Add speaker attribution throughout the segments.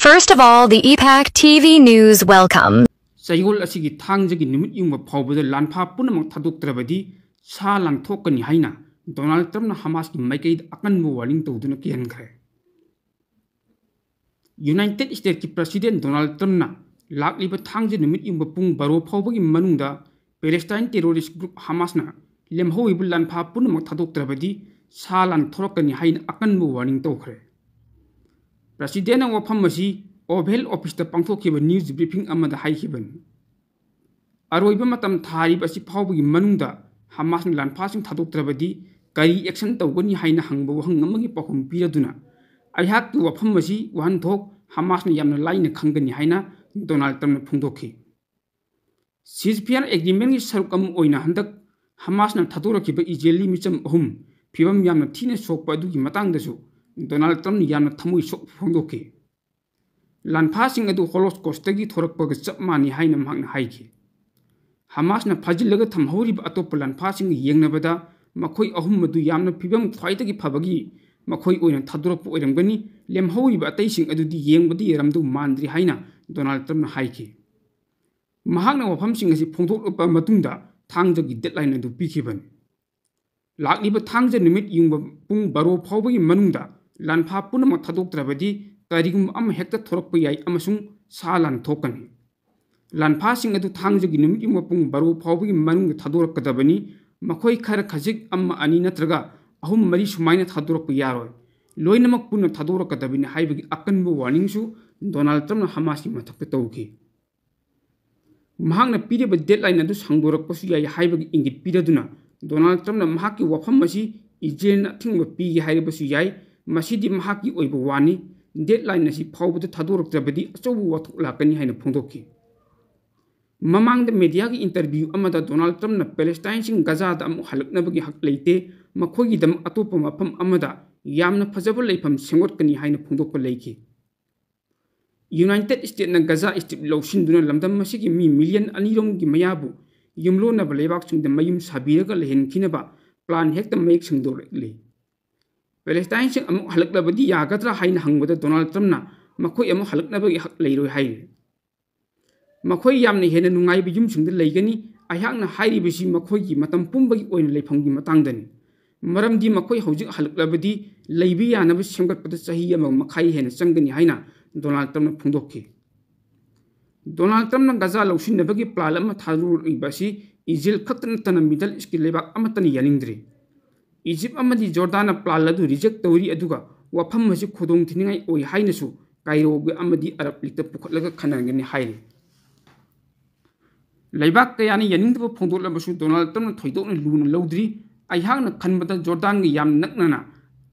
Speaker 1: First of all, the EPAC TV News welcome.
Speaker 2: Sayol asigi thangjagi nimit yungba phawbada lanpha punamak thadoktrabadi sa langthokani haina Donald Trump na Hamas ki maikei akanbu warning tawduna kiankhre. United States ki President Donald Trump na lakliba thangje nimit yungba pung baro phawbagi manungda Palestine terrorist group Hamas na lemhoibu lanpha punamak thadoktrabadi sa langthokani haina akanbu warning tawkhre. President ang wafam masi Oval Office ta pangthokhiba news briefing amada haikhiban. Aroiba matam tharib asi phawbagi manungda Hamas ni lanphasing thadoktrabadi kari action tawgani haina hangba wahang amagi pakhum piraduna aihak tu wafam masi wahanthok Hamas ni yamna laina khangani haina Donald Trump na phungdokhi. Ceasefire agreement gi sarukam oina handak Hamas na thadokrakhiba Israeli micham ahum phibam yamna thina sokpa adugi matangdasu Donald Trump ni yamna thamui sok phungdokhi. Lanphasing adu Holocaust gi thorakpaga chapmani haina mahakna haiki. Hamas na phajilaga thamhorib atoppa lanphasing yengnabada makhoi ahum madu yamna phibam khwaitagi phabagi makhoi oina thadurappa oiramgani lemhorib ataising adudi yengbadi yaramdu mandri haina Donald Trump na haiki. Mahakna wafamsing asi phongthokpa matungda thangjagi deadline adu pikhiban. Lakliba thangja nimit yungba pung baro phawbagi manungda lanpha punamak thadoktrabadi karigum am hekta thorakpa yai amasung sa langthokani. Lanphasing adu thangjagi nimit yungba pung baro phawbagi manungda thadorakadabani makhoi khara khajik amma ani natraga ahum mari sumaina thadorakpa yaroi. Loinamak punna thadorakadabani haibagi akanbu warning su Donald Trump na Hamas ki mathakta tawki. Mahakna piriba deadline adu sangdorakpasu yai haibagi ingit piraduna Donald Trump na mahaki wafam masi Israel na thingba pigi haibasu yai masidi mahaki oiba wani deadline nasi phawbada thadoraktrabadi achobu wathok lakani haina phongdokhi. Mamang da media ki interview amada Donald Trump na Palestine sing Gaza da amu halaknabagi hak leite makhogi dam atopa mafam amada yamna phajaba leifam sengotkani haina phongdokpa leiki. United States na Gaza strip lawsinduna lamdam masigi mi million anirom gi mayabu yumlo na balebak sing da mayum sabiraga lehen kinaba plan hekta mayek sing dorekli. Palestine sing amu halaklabadi yagadra haina hangbada Donald Trump na makhoi amu halaknabagi hak leiroi haile. Makhoi yamna hena nungaiba yum sing da leigani ayakna hairibasi makhoi gi matam pumbagi oina leifamgi matangdani. Maramdi makhoi hojik halaklabadi leibi yanaba semgatpada sahi ama makhai hena changani haina Donald Trump na phungdokhi. Donald Trump na Gaza lawsinnabagi plan ama tharur ibasi Israel khaktana tana Middle East ki lebak amatani yaningdri. Egypt amadi Jordan na plan adu reject tawri aduga wafam masi khodong thiningai oi hainasu Cairo gi amadi Arab League pukhatlaga khanangani hairi. Leibak kayani yaningdaba phongdoklabasu Donald Trump na thoidokna luna lawdri aihakna khanbada Jordan gi yam naknana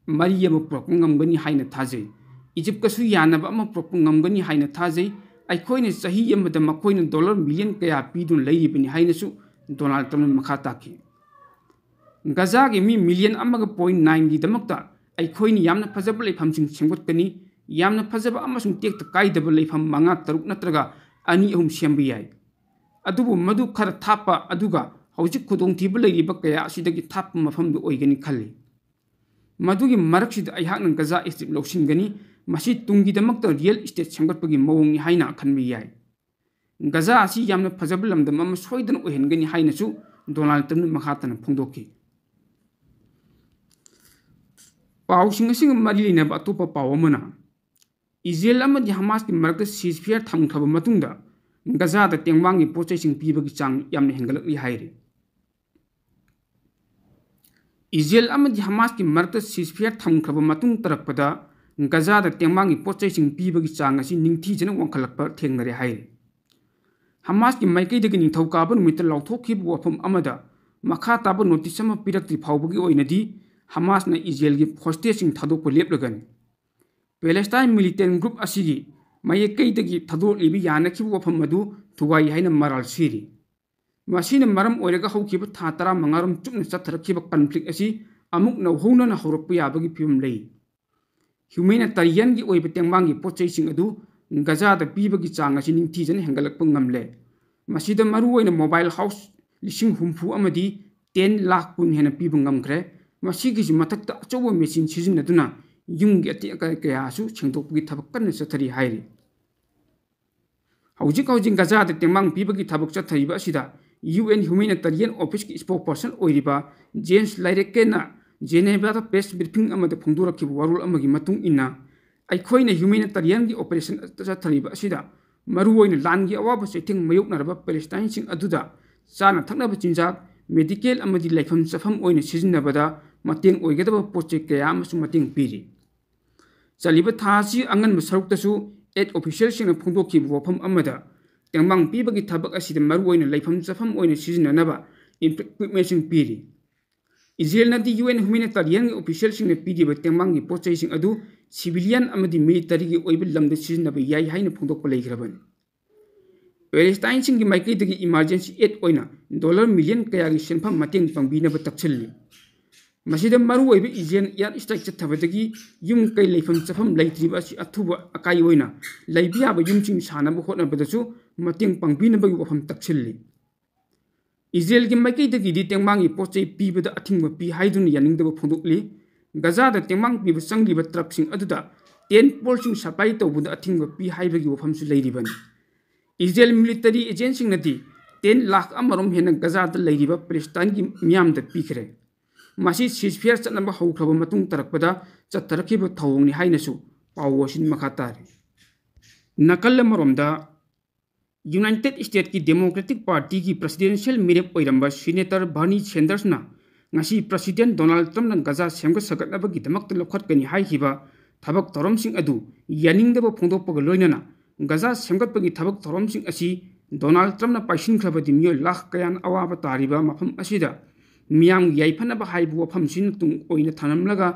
Speaker 2: mari ama purakpa ngamgani haina thajai. Egypt kasu yanaba ama purakpa ngamgani haina thajai aikhoina sahi amada makhoina dollar million kaya pidun leiribani hainasu Donald Trump na makha taki. Gaza gi mi million amaga 0.9 gi damakta aikhoini yamna phajaba leifamsing semgotkani yamna phajaba amasung tekta kaidaba leifam manga taruk natraga ani ahum sembi yai. Adubu madu khara thapa aduga hojik khudong thiba leiriba kaya asidagi thapa mafamdu oigani khalli. Madugi maraksida aihakna Gaza strip lawsingani masi tungi damakta real estate semgatpagi mawongni haina khanbi yai. Gaza asi yamna phajaba lamdam ama soidana oihengani hainasu Donald Trump na makhatana phongdokhi. Pawsing asing mari linaba atopa pawamana Israel amadi Hamas ki marakta ceasefire thamkhaba matungda Gaza da tengwangi pochai sing pibagi chang yamna hengalakli hairi. Israel amadi Hamas ki marakta ceasefire thamkhaba matung tarakpada Gaza da tengwangi pochai sing pibagi chang asi ningthijana wangkhalakpa thengnare hairi. Hamas ki maikaidagi ningthaukaaba numita lawthokhiba wafam amada makha taba notice ama pirakti phawbagi oinadi Hamas na Israel gi hostage sing thadokpa leplagani. Palestine militant group asigi maikaidagi thadok libi yanakhiba wafam adu thuwai haina maral siri. Masina maram oiraga hawkhiba tha 15 chupna chatharakhiba conflict asi amuk nauhona na hawrakpa yabagi phibam lei. Humanitarian gi oiba tengmangi pochai sing adu Gaza da pibagi chang asi ningthijana hengalakpa ngamle. Masida maru oina mobile house lising humfu amadi 10 lakh kun hena piba ngamkhre. Masigi mathakta achoba machine sizinaduna yung ati kaya su sengdokpagi thabak kanna chathari hairi. हौजिक गजा तेंबांग पीबगी थबक चथरिबा असिदा UN Humanitarian Office की spokesperson ओइरिबा James लाइरेकेना जेनेवा प्रेस ब्रीफिंग अमद फोंदोरखिब वारोल अमगी मतुंग इन्ना अखोइना ह्यूमैनिटेरियन की ऑपरेशन चथरिबा असिदा मरुओइना लानगी अवाब चैथिंग मयोकनरबा पैलेस्टाइन सिंग अदुदा चाना थक्नबा चिंजाक मेडिकल अमदी लाइफम चफम ओइना सिजनबदा मतेंग ओइगदबा पोचे कया अमसु मतेंग पीरी चलिबा थासी अंगन सरुक्तसु एड ऑफिशियल सिंग फोंदोखिब वफम अमदा तेंबांग पीबगी थबक असिदा मरुओइना लाइफम चफम ओइना सिजननबा इक्विपमेंट पीरी इजराइल नदी UN Humanitarian ऑफिशियल सिंग पीदिबा तेंबांग की पोचे सिंग अदु सिविलियन अमदी मिलिटरी की ओइब लमद सिजनबा याई हाइना फोंदोकपा लेग्रबन पैलेस्टाइन सिंग की माइकैदगी इमरजेंसी एड ओइना डॉलर मिलियन कयागी सेनफम मतेंग पंगबिनबा तक्छल्ली मसिदा मरु ओइब इजराइल एयर स्ट्राइक चथबदगी युम कै लेफम चफम लेत्रिबा असि अथुबा अकाई ओइना लेबियाबा युमसिंग सानबा होटनबदसु मतेंग पंगबिनबगी वफम तक्छल्ली इजराइल की माइकैदगी दी तेंबांगी पोचै पीबदा अथिंगबा पी हाइदुन यानिंगदबा फोंदोकली गजादा तेंबांग पीबा संगलिबा ट्रकसिंग अदुदा 10 पोलसिंग सप्लाई तौबदा अथिंगबा पी हाइबगी वफमसु लेरिबन इजराइल मिलिटरी एजेंसी नदी 10 लाख अमरोम हेना गजादा लेरिबा पैलेस्टाइन की मियामदा पीखरे मासी सीजफेयर चतनबा हौख्रबा मतुंग तरकपदा चतरखिबा थौंगनि हाइनसु पावोसिन मखातारे नकल मरोमदा यूनाइटेड स्टेट की डेमोक्रेटिक पार्टी की प्रेसिडेंशियल मिरेप ओइरंबा सीनेटर बर्नी सैंडर्सना ngasi president Donald Trump na gaza semga sagatnabagi damakta lokhatkani haikiba thabak thoromsing adu yaningdaba phongdokpaga loinana gaza semgatpagi thabak thoromsing asi Donald Trump na paisinkhrabadi miyoi lakh kayan awaba tariba mafam asida miyam yaiphanaba haibu wafam sin tung oina thanamlaga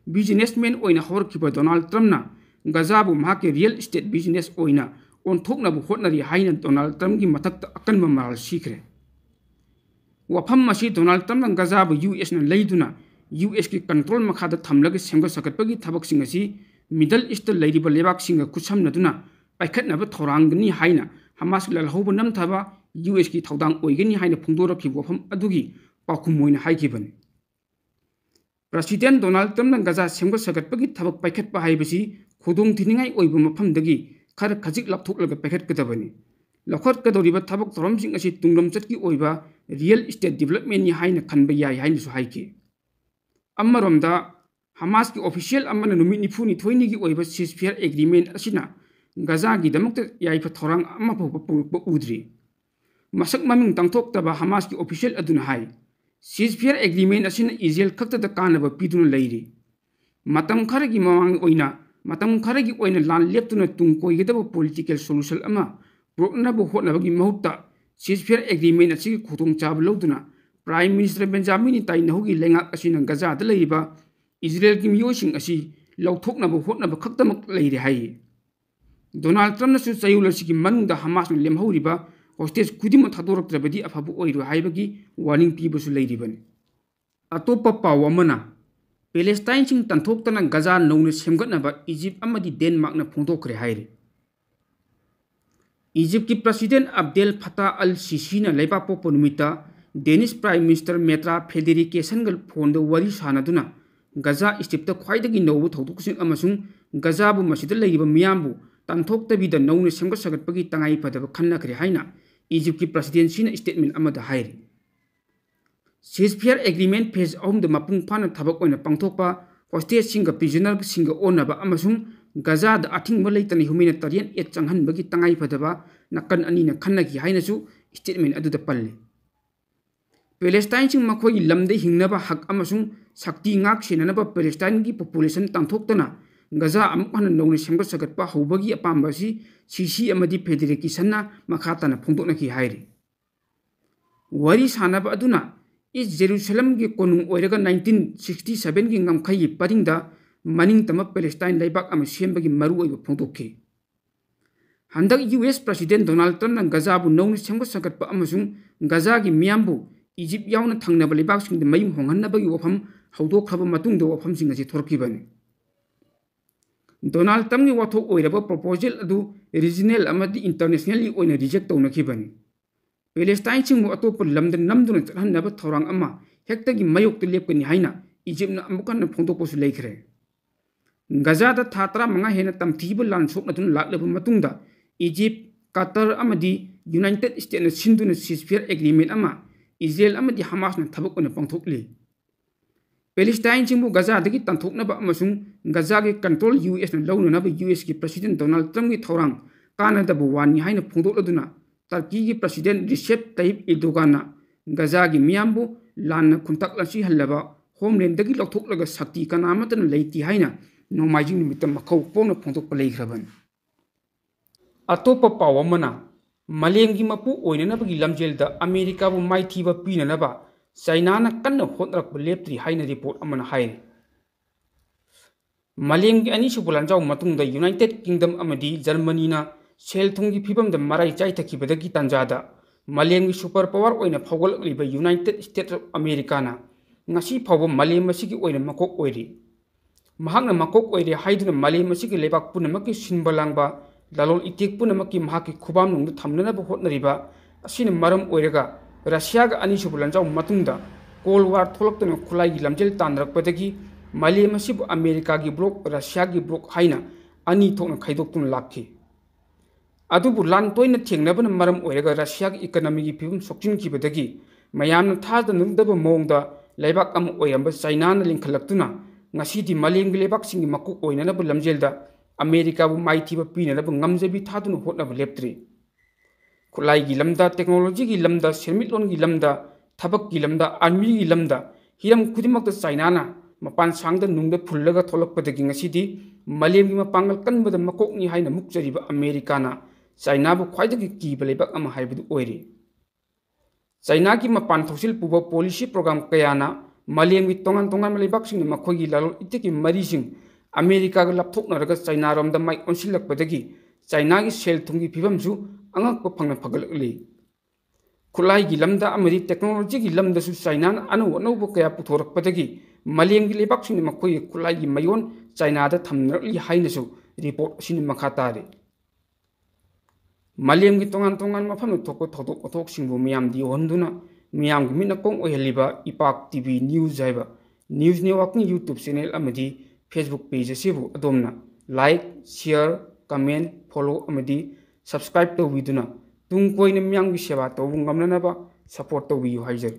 Speaker 2: businessman oina horkiba Donald Trump na gaza bu mahake real estate business oina onthoknabu hotnari haina Donald Trump gi mathakta akanba maral sikre वफम मसी Donald Trump न गजाब US न लेदुना US की control मखादा थमलग सेमग सकटपगी थबकसिंग असि middle east लेरिबा लेबाकसिंग कुसमनदुना पाइखतनब थौरांगनी हाइना Hamas ललहौब नमथबा US की थौदांग ओइगनी हाइना फुंगदोरखि वफम अदुगी पाखुम Moina हाइखिबने president Donald Trump न गजा सेमग सकटपगी थबक पाइखतपा हाइबसी खुदोंग थिनिंगाई ओइब मफमदगी खर खजिक लापथोकलग पाइखतकदबनी लखटकदोरिबा थबक थोरमसिंग असि तुंगलम चटकी ओइबा real estate development नि हाइना खनबा याय हाइनसु हाइकी अमरोमदा हमास की ऑफिशियल अमन नुमित निफुनि थोइनिगी ओइबा सीजफेयर एग्रीमेंट असिना गजा की दमकत याइफा थोरांग अमा फौबा उद्री मसक ममिंग तंगथोक्तबा हमास की ऑफिशियल अदुना हाइ सीजफेयर एग्रीमेंट असिना इजराइल खक्तदा कानबा पिदुना लैरी मतम खरगी मवांग ओइना लान लेप्तुना तुंग कोइगदबा पॉलिटिकल सोल्यूशन अमा प्रोक्नबो होटनबगी महुत्ता सीजफेयर एग्रीमेंट असि खुतोंग चाब लौदुना प्राइम मिनिस्टर बेंजामिन नेतान्याहुगी लेंगाक असिना गजादा लेरिबा इजराइल की मियोसिंग असि लौथोकनबो होटनबो खक्तमक लेरि हाइ डोनाल्ड ट्रम्प नसु चयुलसिगी मनुंगदा हमासना लेमहौरिबा होस्टेज खुदिम थादोरक्तरबदी अफाबु ओइरो हाइबगी वार्निंग पीबसु लेरिबने अतोप्पा पाव अमना पैलेस्टाइन सिंग तंथोक्तना गजा नौना सेमगतनबा इजिप्ट अमदी डेनमार्कना फोंदोखरे हाइरे इजिप्ट की president Abdel Fattah al Sisi ने लेबा पोपो नुमिता डेनिश प्राइम मिनिस्टर मेट्रा फेडेरिकेशन गल फोन द वरी सानदुना गजा स्ट्रिप्त ख्वाइदगी नौबु थौदुकसिंग अमसुंग गजाबु मसिद लेइबा मियामबु तंथोक्तबिद नौने सेमगत सगतपगी तंगाई फदब खन्नखरे हाइना इजिप्ट की प्रेसिडेंसी ने स्टेटमेंट अमदा हाइरि सीजफेयर एग्रीमेंट फेज अहम द मपुंग फाना थबक ओइना पांथोकपा होस्टेज सिंग प्रिजनर सिंग ओनबा अमसुंग गजाद अथिंग लेतन ह्यूमैनिटेरियन एड चंगहनबगी तंगाई फदबा नकन अनीना खन्नगी हाइनसु स्टेटमेंट अदुदा पल्ले पैलेस्टाइन सिंग मखोई लमदे हिंगनबा हक अमसुंग शक्ति ngak सेननबा पैलेस्टाइन की पॉपुलेशन तांथोक्तना गजा अमुकन नौने सेमगत सगतपा हौबगी अपामबासी सीसी अमदी फेडरेकेशनना मखाताना फोंदोकनकी हाइरि वरी सानबा अदुना इस जेरूसलम की कोनुंग ओइरगा 1967 की ngamkhai paringda मनिंग तम पैलेस्टाइन लेबाक अम सेमबगी मरु ओइब फोंदोखे हंदक US प्रेसिडेंट डोनाल्ड ट्रम्प न गजाबु नौने सेमगत सगतपा अमसुंग गजा की मियामबु इजिप्ट यावना थंगनबा लेबाकसिंग मयुम होंगन्नबगी वफम हौदोखरबा मतुंगदा वफमसिंग असि थोरखिबने डोनाल्ड ट्रम्प की वाथोक ओइरबा प्रपोजल अदु रीजनल अमदी इंटरनेशनली ओइना रिजेक्ट तौनखिबने पैलेस्टाइन सिंग अतोप लमद नमदुना चहन्नबा थौरांग अमा हेक्तगी मयोक्त लेपकनि हाइना इजिप्टना अमुकन फोंदोकपसु लेखरे गजादा था 15 हेना तमथीब लान सोकनदुन लाक्लब मतुंगदा Egypt Qatar amadi United States na sinduna ceasefire agreement ama Israel amadi Hamas na thabak ona pangthokli. Palestine singbu Gaza dagi tanthoknaba amasung Gaza gi control US na launanaba US ki President Donald Trump gi thorang Canada bu wani haina phongdokladuna Turkey gi President Recep Tayyip Erdogan na Gaza gi miyambu lanna khuntaklasi hallaba homeland dagi lauthoklaga sakti kanamatana leiti haina nomajing nimita makhau pona phongdokpa leikhraban. Atopa pawamana Malengi mapu oinanabagi lamjelda America bu maithiba pinanaba China na kanna hotrak leptri haina report amana hain. Malengi ani subulanjau matungda United Kingdom amadi Germany na sel thungi phibam da marai chai thakibadagi tanjada Malengi super power oina phawal liba United States of America na ngasi phawba malem masigi oina makok oiri. Mahakna makok oiri haiduna malem masigi lebak punamaki sinbalangba lalol itik punamaki mahaki khubam nungda thamnanaba hotnariba asina maram oiraga Russia ga ani subulanjau matungda Cold War tholokna khulai gi lamjel tanrakpadagi malem masibu America gi block Russia gi block haina ani thokna khaidoktun lakhi. Adubu lan toina thengnabana maram oiraga Russia gi economy gi phibum sokchin kibadagi mayamna thada nungdaba mongda leibak am oiramba China na linkhalактuna ngasidi malem gi lebak singi makuk oinanaba lamjelda America bu maithiba pinanaba ngamjabi thaduna hotnaba leptri. Khulai gi lamda technology gi lamda sermitlon gi lamda thabak gi lamda army gi lamda hiram khudimakta China na mapan sangda nungda phullaga tholakpadagi ngasidi malem gi mapangal kanbada makokni haina mukjariba America na China bu khwaidagi kiba lebak ama haibudu oiri. China gi mapan thosil puba policy program kayana malem gi tongan tongan lebak sing makhogi lalol iteki mari sing America ga lapthoknaraga China romda mai onsilakpadagi China gi sel thungi phibamju angakpa phangna phagalakli. Khulai gi lamda amari technology gi lamda su China na anu anauba kaya puthorakpadagi malem gi lebak sing makhoi khulai gi mayon China da thamnarli haina su report sin makhatari. Malem gi tongan tongan mafam thokko thodok othok singbu miyam di honduna miyam gi mina kong oheliba Ipak TV News haiba News Network ni YouTube channel amadi Facebook page asibu adomna like share comment follow amadi subscribe to viduna tung koina miyam gi seva to ngamnanaba support to wi haijar.